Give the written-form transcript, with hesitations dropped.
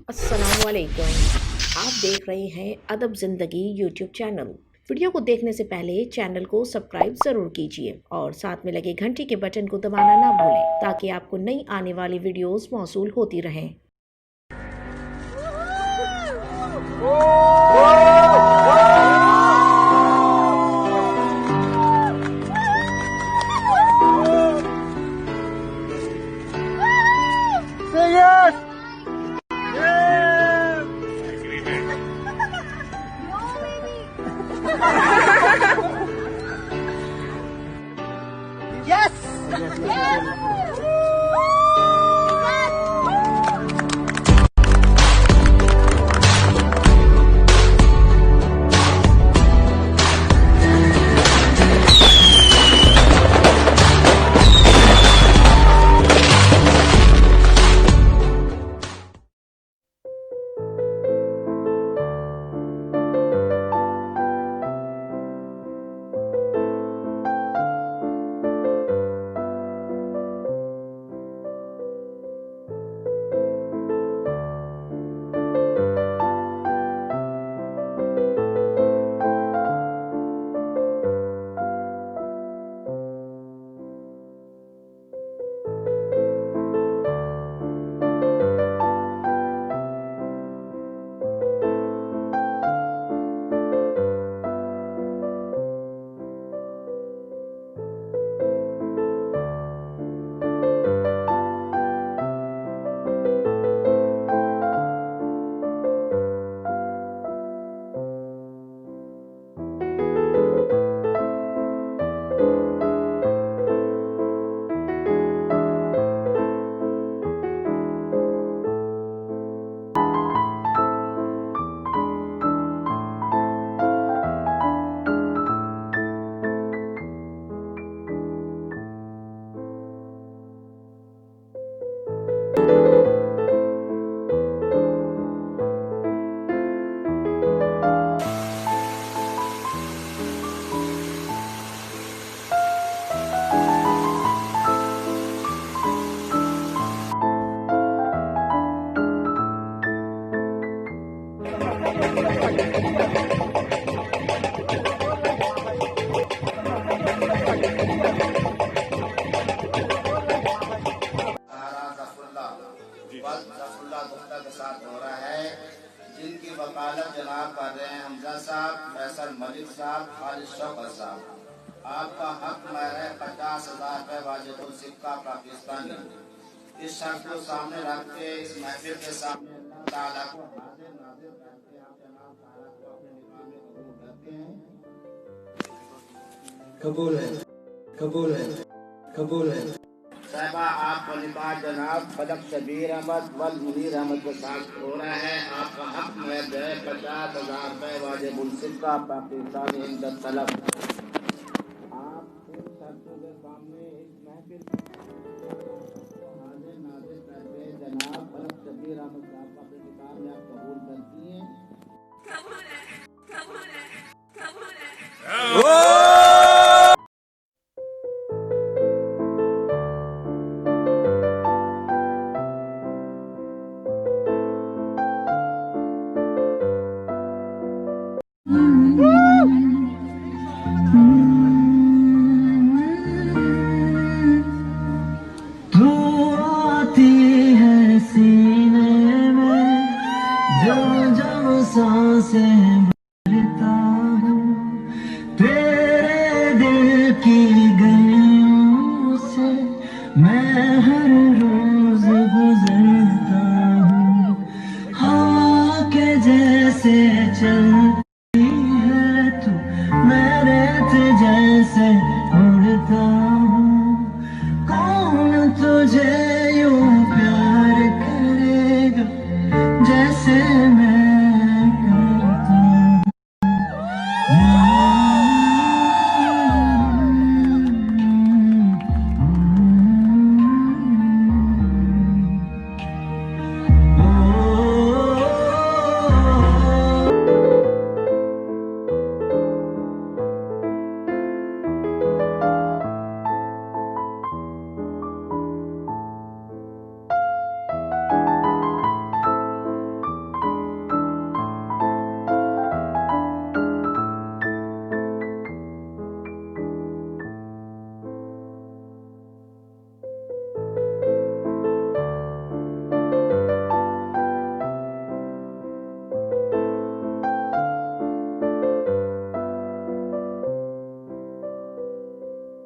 अस्सलामुअलैकुम। आप देख रहे हैं अदब ज़िंदगी यूट्यूब चैनल। वीडियो को देखने से पहले चैनल को सब्सक्राइब ज़रूर कीजिए और साथ में लगे घंटी के बटन को दबाना ना भूलें ताकि आपको नई आने वाली वीडियोस मौसूल होती रहें। Yes! के साथ हो रहा है, जिनकी वकालत जनाब कर रहे हैं हमजा साहब, फैसल मलिक साहब, खालिद शौकत साहब। आपका हक महर है 50,000 रुपये वाजिबुल सिक्का पाकिस्तानी। इस शर्त को सामने रख के इस महफिल के सामने अल्लाह ताला को हाजिर नाजिर करके आप जनाब ताला को अपने निकाह में कबूल करते हैं। कबूल है, कबूल है, कबूल है। साहिबा आपका निकाह जनाब फलक शबीर अहमद वल मुनीर अहमद के साथ हो रहा है। आपका हक में 50,000 रुपये वाजिबुल सिक्का पाकिस्तानी इंदत तलब। आप इन शर्तों के सामने इस महफिल को हाजिर नाजिर करके जनाब फलक शबीर अहमद साहब का अपने निकाह में आप कबूल करती हैं। कबूल है, कबूल है, कबूल है। तू आती है सीने में जब जब सांसें भरता हूँ, तेरे दिल की